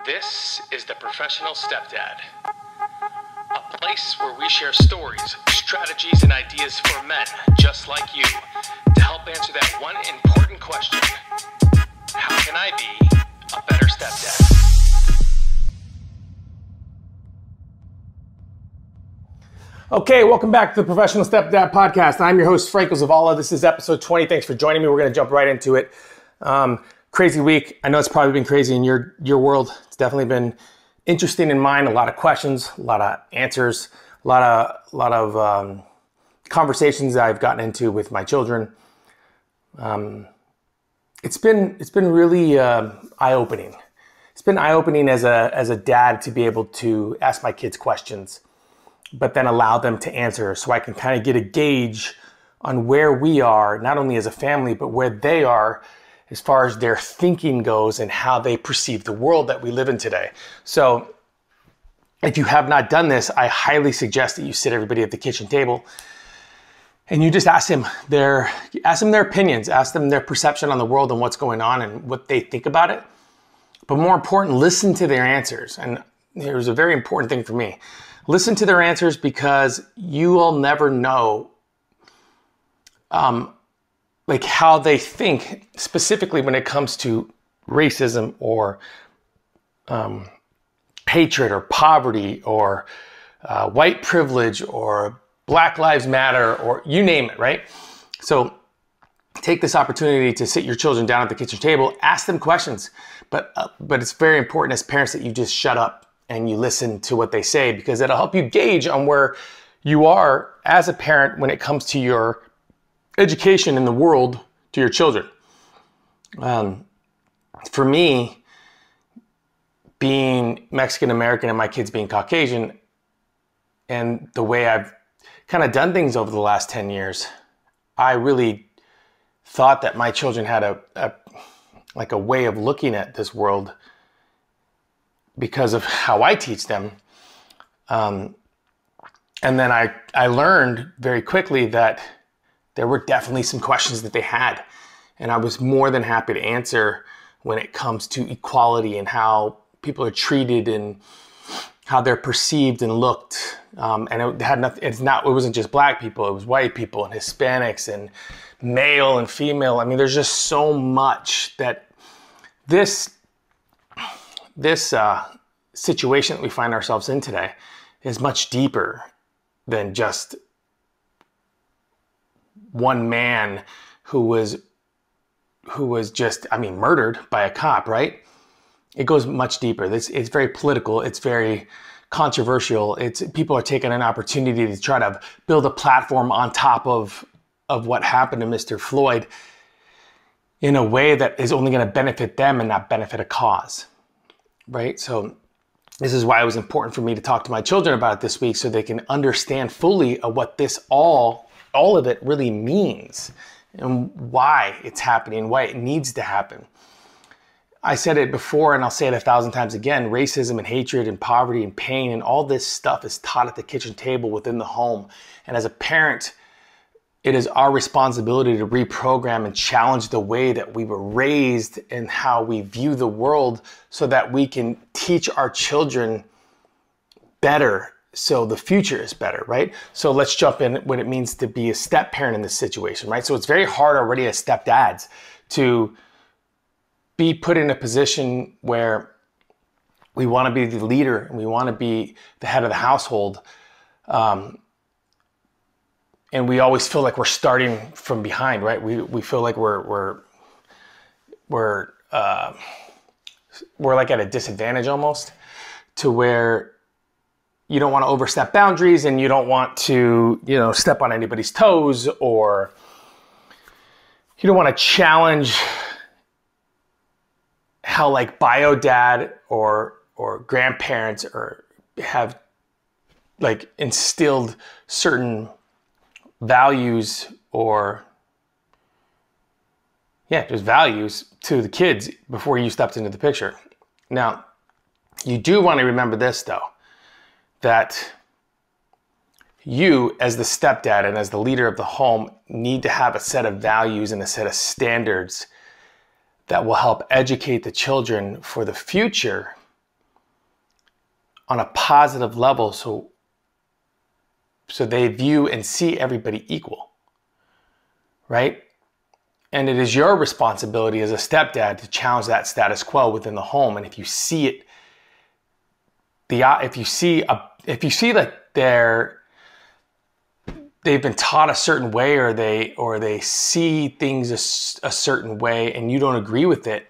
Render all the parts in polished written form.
This is the Professional Stepdad, a place where we share stories, strategies, and ideas for men just like you to help answer that one important question: how can I be a better stepdad? Okay, welcome back to the Professional Stepdad Podcast. I'm your host, Franco Zavala. This is episode 20. Thanks for joining me. We're going to jump right into it. Crazy week. I know it's probably been crazy in your world. It's definitely been interesting in mine. A lot of questions, a lot of answers, a lot of conversations that I've gotten into with my children. It's been really eye-opening. It's been eye-opening as a dad to be able to ask my kids questions, but then allow them to answer, so I can kind of get a gauge on where we are, not only as a family, but where they are as far as their thinking goes and how they perceive the world that we live in today. So if you have not done this, I highly suggest that you sit everybody at the kitchen table and you just ask them their opinions, ask them their perception on the world and what's going on and what they think about it. But more important, listen to their answers. And here's a very important thing for me. Listen to their answers, because you will never know how they think, specifically when it comes to racism or hatred or poverty or white privilege or Black Lives Matter, or you name it, right? So take this opportunity to sit your children down at the kitchen table, ask them questions, but it's very important as parents that you just shut up and you listen to what they say, because it'll help you gauge on where you are as a parent when it comes to your education in the world to your children. For me, being Mexican American and my kids being Caucasian, and the way I've kind of done things over the last 10 years, I really thought that my children had a way of looking at this world because of how I teach them. And then I learned very quickly that there were definitely some questions that they had. And I was more than happy to answer when it comes to equality and how people are treated and how they're perceived and looked. And it had nothing, it wasn't just Black people, it was white people and Hispanics and male and female. I mean, there's just so much that this situation that we find ourselves in today is much deeper than just one man who was just, murdered by a cop, right? It goes much deeper. It's very political. It's very controversial. People are taking an opportunity to try to build a platform on top of what happened to Mr. Floyd in a way that is only going to benefit them and not benefit a cause, right? So this is why it was important for me to talk to my children about it this week, so they can understand fully what this all of it really means and why it's happening, why it needs to happen. I said it before and I'll say it 1,000 times again: racism and hatred and poverty and pain and all this stuff is taught at the kitchen table within the home. And as a parent, it is our responsibility to reprogram and challenge the way that we were raised and how we view the world, so that we can teach our children better, so the future is better, right? So let's jump in what it means to be a step parent in this situation, right? So it's very hard already as stepdads to be put in a position where we want to be the leader and we want to be the head of the household. And we always feel like we're starting from behind, right? We feel like we're like at a disadvantage almost, to where you don't want to overstep boundaries and you don't want to, step on anybody's toes, or you don't want to challenge how like bio dad or grandparents have like instilled certain values or just values to the kids before you stepped into the picture. Now, you do want to remember this though, that you as the stepdad and as the leader of the home need to have a set of values and a set of standards that will help educate the children for the future on a positive level, so they view and see everybody equal, right? And it is your responsibility as a stepdad to challenge that status quo within the home. And if you see it, if you see that they've been taught a certain way, or they see things a certain way, and you don't agree with it,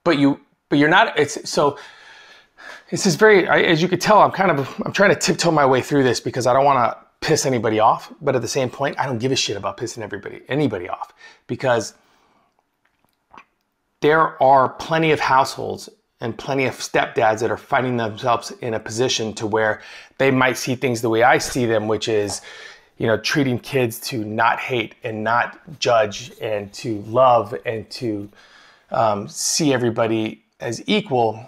but you're not. This is very, as you could tell, I'm trying to tiptoe my way through this because I don't want to piss anybody off, but at the same point, I don't give a shit about pissing anybody off, because there are plenty of households and plenty of stepdads that are finding themselves in a position to where they might see things the way I see them, which is, treating kids to not hate and not judge, and to love, and to see everybody as equal.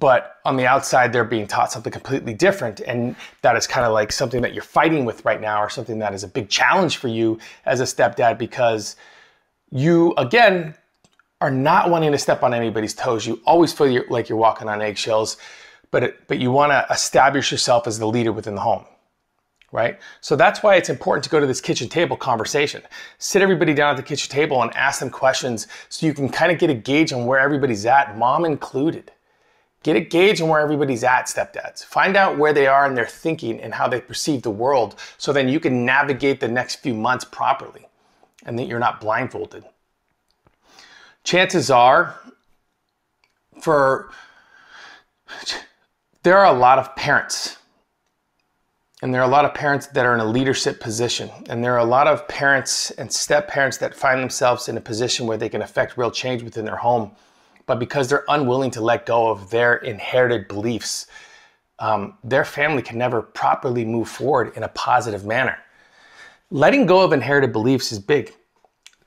But on the outside, they're being taught something completely different. And that is kind of like something that you're fighting with right now, or something that is a big challenge for you as a stepdad, because you, again, are not wanting to step on anybody's toes. You always feel like you're walking on eggshells, but you want to establish yourself as the leader within the home, right? So that's why it's important to go to this kitchen table conversation. Sit everybody down at the kitchen table and ask them questions so you can kind of get a gauge on where everybody's at, mom included. Get a gauge on where everybody's at, stepdads. Find out where they are in their thinking and how they perceive the world, so then you can navigate the next few months properly and that you're not blindfolded. Chances are, there are a lot of parents, and there are a lot of parents that are in a leadership position, and there are a lot of parents and step-parents that find themselves in a position where they can affect real change within their home. But because they're unwilling to let go of their inherited beliefs, their family can never properly move forward in a positive manner. Letting go of inherited beliefs is big.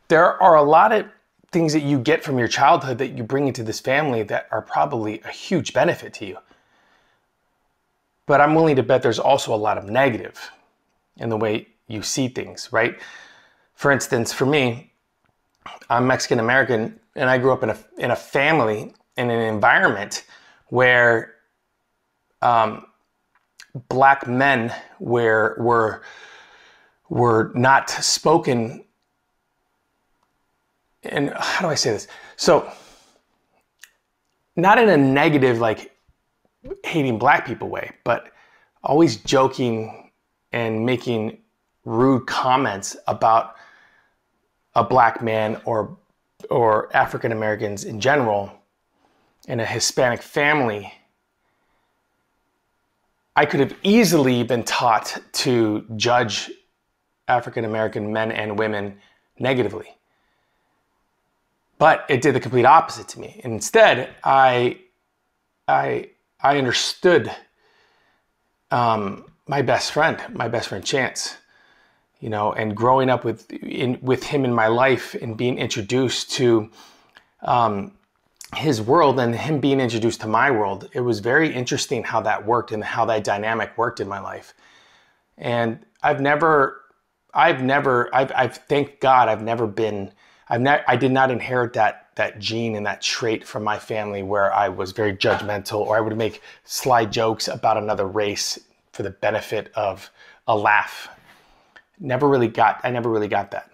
There are a lot of things that you get from your childhood that you bring into this family that are probably a huge benefit to you. But I'm willing to bet there's also a lot of negative in the way you see things, right? For instance, for me, I'm Mexican American, and I grew up in a family, in an environment where black men were not spoken. And how do I say this? So, not in a negative, like hating black people way, but always joking and making rude comments about a black man or African Americans in general in a Hispanic family. I could have easily been taught to judge African American men and women negatively. But it did the complete opposite to me. Instead, I understood my best friend Chance, and growing up with him in my life and being introduced to his world and him being introduced to my world. It was very interesting how that worked and how that dynamic worked in my life. And I thank God I did not inherit that gene and that trait from my family where I was very judgmental, or I would make sly jokes about another race for the benefit of a laugh. I never really got that.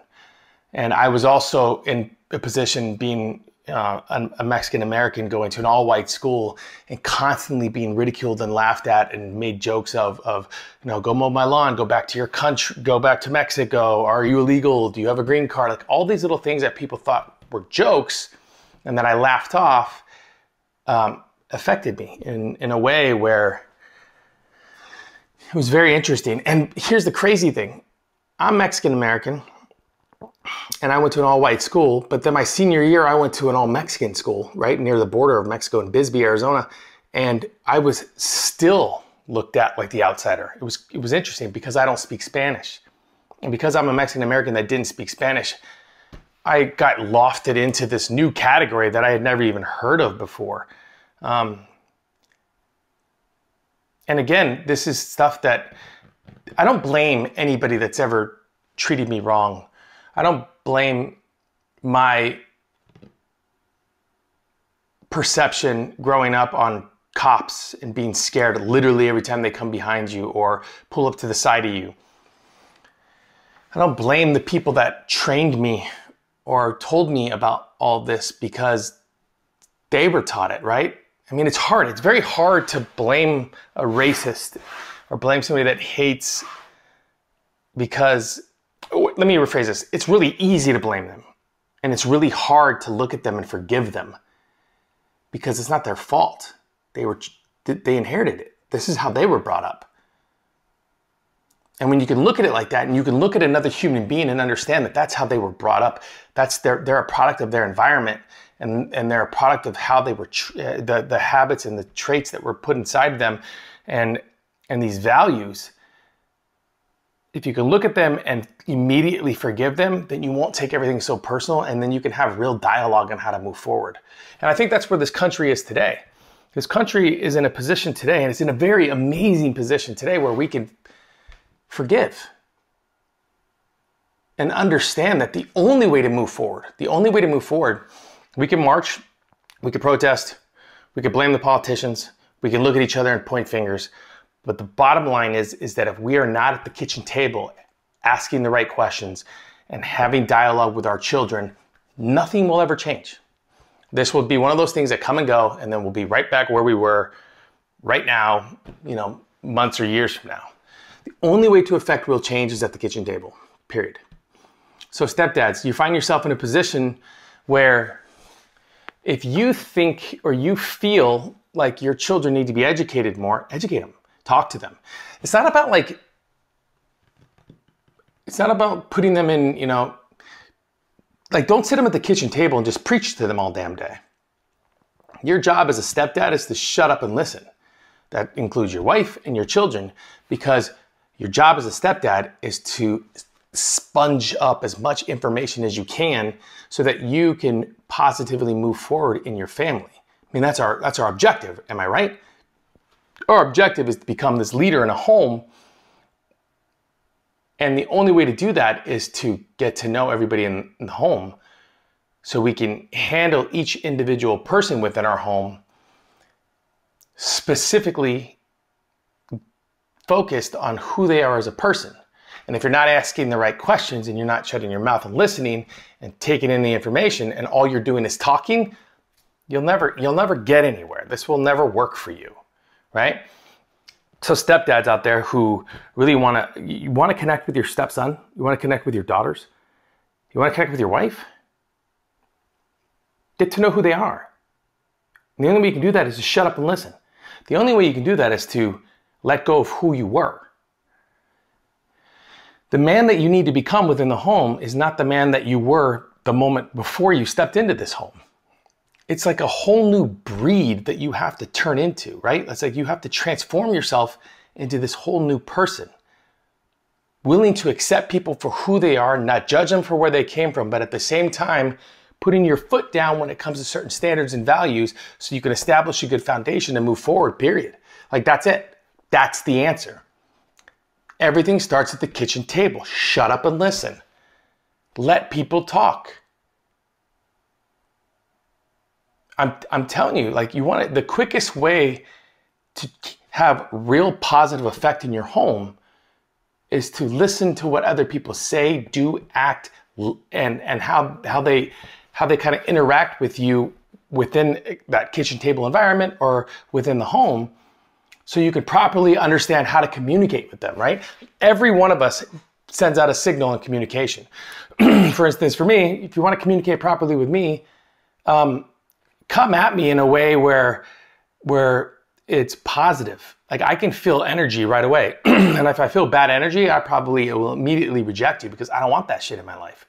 And I was also in a position being a Mexican American going to an all-white school and constantly being ridiculed and laughed at and made jokes of go mow my lawn, go back to your country, go back to Mexico, are you illegal, do you have a green card? Like all these little things that people thought were jokes and that I laughed off affected me in a way where it was very interesting. And here's the crazy thing. I'm Mexican American, and I went to an all-white school, but then my senior year, I went to an all-Mexican school, right near the border of Mexico in Bisbee, Arizona, and I was still looked at like the outsider. It was interesting because I don't speak Spanish. And because I'm a Mexican American that didn't speak Spanish, I got lofted into this new category that I had never even heard of before. And again, this is stuff that I don't blame anybody that's ever treated me wrong. I don't blame my perception growing up on cops and being scared literally every time they come behind you or pull up to the side of you. I don't blame the people that trained me or told me about all this because they were taught it, right? I mean, it's hard. It's very hard to blame a racist or blame somebody that hates because, let me rephrase this. It's really easy to blame them. And it's really hard to look at them and forgive them because it's not their fault. They inherited it. This is how they were brought up. And when you can look at it like that, and you can look at another human being and understand that that's how they were brought up, they're a product of their environment, and they're a product of how they were, the habits and the traits that were put inside of them, and these values. If you can look at them and immediately forgive them, then you won't take everything so personal, and then you can have real dialogue on how to move forward. And I think that's where this country is today. This country is in a position today, and it's in a very amazing position today where we can forgive and understand that the only way to move forward, we can march, we can protest, we can blame the politicians, we can look at each other and point fingers. But the bottom line is that if we are not at the kitchen table asking the right questions and having dialogue with our children, nothing will ever change. This will be one of those things that come and go, and then we'll be right back where we were right now, months or years from now. The only way to affect real change is at the kitchen table, period. So stepdads, you find yourself in a position where if you think or you feel like your children need to be educated more, educate them, talk to them. It's not about putting them in, don't sit them at the kitchen table and just preach to them all damn day. Your job as a stepdad is to shut up and listen. That includes your wife and your children, because your job as a stepdad is to sponge up as much information as you can so that you can positively move forward in your family. I mean, that's our objective. Am I right? Our objective is to become this leader in a home. And the only way to do that is to get to know everybody in the home so we can handle each individual person within our home specifically focused on who they are as a person. And if you're not asking the right questions and you're not shutting your mouth and listening and taking in the information, and all you're doing is talking, you'll never get anywhere. This will never work for you, right? So stepdads out there who really want to connect with your stepson, you want to connect with your daughters, you want to connect with your wife, get to know who they are. And the only way you can do that is to shut up and listen. The only way you can do that is to let go of who you were. The man that you need to become within the home is not the man that you were the moment before you stepped into this home. It's like a whole new breed that you have to turn into, right? It's like you have to transform yourself into this whole new person, willing to accept people for who they are, not judge them for where they came from, but at the same time, putting your foot down when it comes to certain standards and values so you can establish a good foundation and move forward, period. Like, that's it. That's the answer. Everything starts at the kitchen table. Shut up and listen. Let people talk. I'm telling you, the quickest way to have real positive effect in your home is to listen to what other people say, do, act, and how they kind of interact with you within that kitchen table environment or within the home, so you could properly understand how to communicate with them, right? Every one of us sends out a signal in communication. For instance, for me, if you want to communicate properly with me, come at me in a way where it's positive. Like, I can feel energy right away. And if I feel bad energy, I probably will immediately reject you because I don't want that shit in my life.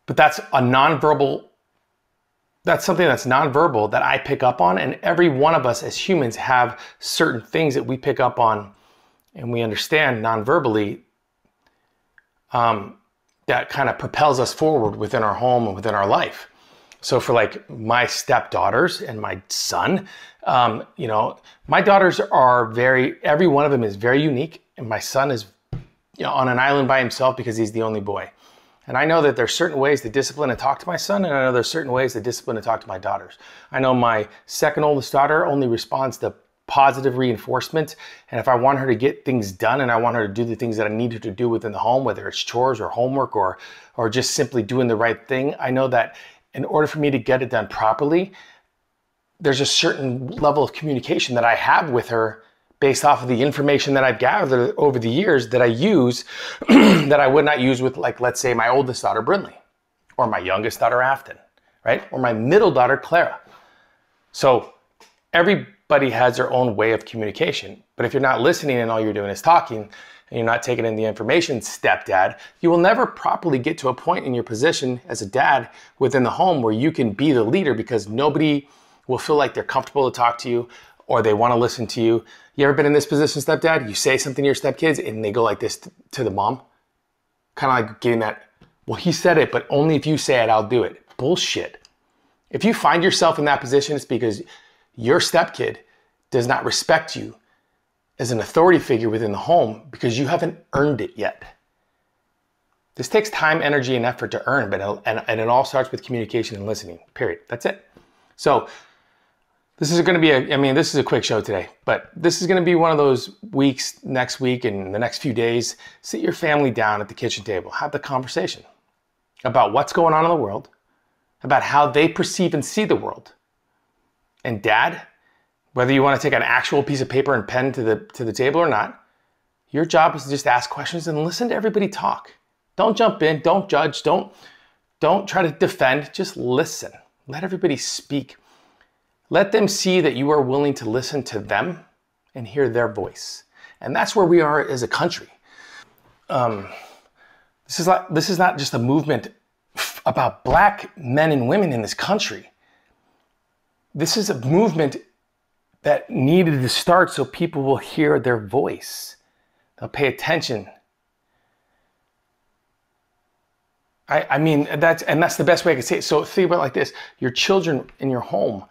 But that's something that's nonverbal that I pick up on, and every one of us as humans have certain things that we pick up on and we understand nonverbally that kind of propels us forward within our home and within our life. So for my stepdaughters and my son, my daughters are every one of them is very unique, and my son is on an island by himself because he's the only boy. And I know that there's certain ways to discipline and talk to my son, and I know there's certain ways to discipline and talk to my daughters. I know my second oldest daughter only responds to positive reinforcement. And if I want her to get things done and I want her to do the things that I need her to do within the home, whether it's chores or homework or just simply doing the right thing, I know that in order for me to get it done properly, there's a certain level of communication that I have with her based off of the information that I've gathered over the years that I use that I would not use with, like, let's say my oldest daughter, Brinley, or my youngest daughter, Afton, right? Or my middle daughter, Clara. So everybody has their own way of communication. But if you're not listening and all you're doing is talking and you're not taking in the information, stepdad, you will never properly get to a point in your position as a dad within the home where you can be the leader, because nobody will feel like they're comfortable to talk to you or they want to listen to you. You ever been in this position, stepdad? You say something to your stepkids and they go like this to the mom? Kind of like getting that, well, he said it, but only if you say it, I'll do it. Bullshit. If you find yourself in that position, it's because your stepkid does not respect you as an authority figure within the home because you haven't earned it yet. This takes time, energy, and effort to earn, and it all starts with communication and listening, period. That's it. So this is going to be this is a quick show today, but this is going to be one of those weeks next week and the next few days. Sit your family down at the kitchen table, have the conversation about what's going on in the world, about how they perceive and see the world. And dad, whether you want to take an actual piece of paper and pen to the table or not, your job is to just ask questions and listen to everybody talk. Don't jump in, don't judge, don't try to defend, just listen. Let everybody speak. Let them see that you are willing to listen to them and hear their voice. And that's where we are as a country. This is not just a movement about black men and women in this country. This is a movement that needed to start so people will hear their voice. They'll pay attention. That's the best way I can say it. So think about it like this. Your children in your home,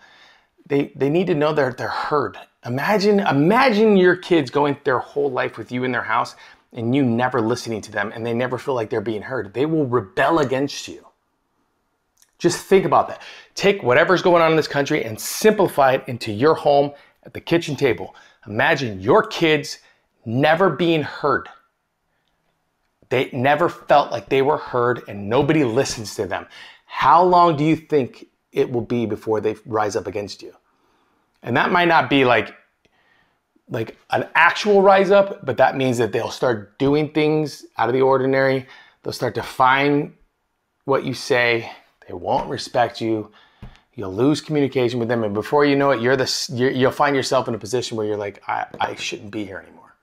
they need to know they're heard. Imagine your kids going their whole life with you in their house and you never listening to them and they never feel like they're being heard. They will rebel against you. Just think about that. Take whatever's going on in this country and simplify it into your home at the kitchen table. Imagine your kids never being heard. They never felt like they were heard and nobody listens to them. How long do you think it will be before they rise up against you? And that might not be like an actual rise up, but that means that they'll start doing things out of the ordinary. They'll start defying what you say. They won't respect you. You'll lose communication with them. And before you know it, you'll find yourself in a position where you're like, I shouldn't be here anymore.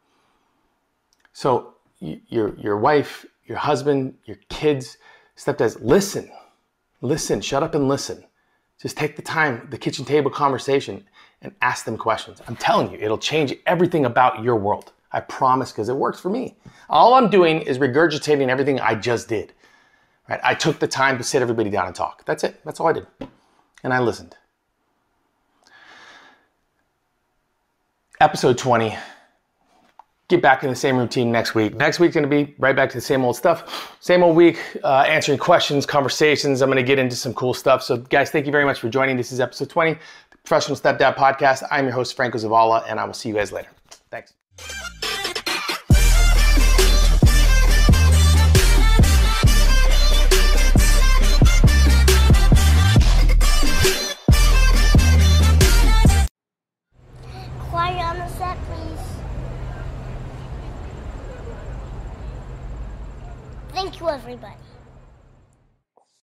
So your wife, your husband, your kids, stepdads, listen, shut up and listen. Just take the time, the kitchen table conversation, and ask them questions. I'm telling you, it'll change everything about your world. I promise, because it works for me. All I'm doing is regurgitating everything I just did. Right? I took the time to sit everybody down and talk. That's it. That's all I did. And I listened. Episode 20. Get back in the same routine next week. Next week's going to be right back to the same old stuff. Same old week, answering questions, conversations. I'm going to get into some cool stuff. So guys, thank you very much for joining. This is episode 20, the Professional Stepdad Podcast. I'm your host, Franco Zavala, and I will see you guys later. Thanks. Quiet on the set, please. Thank you, everybody.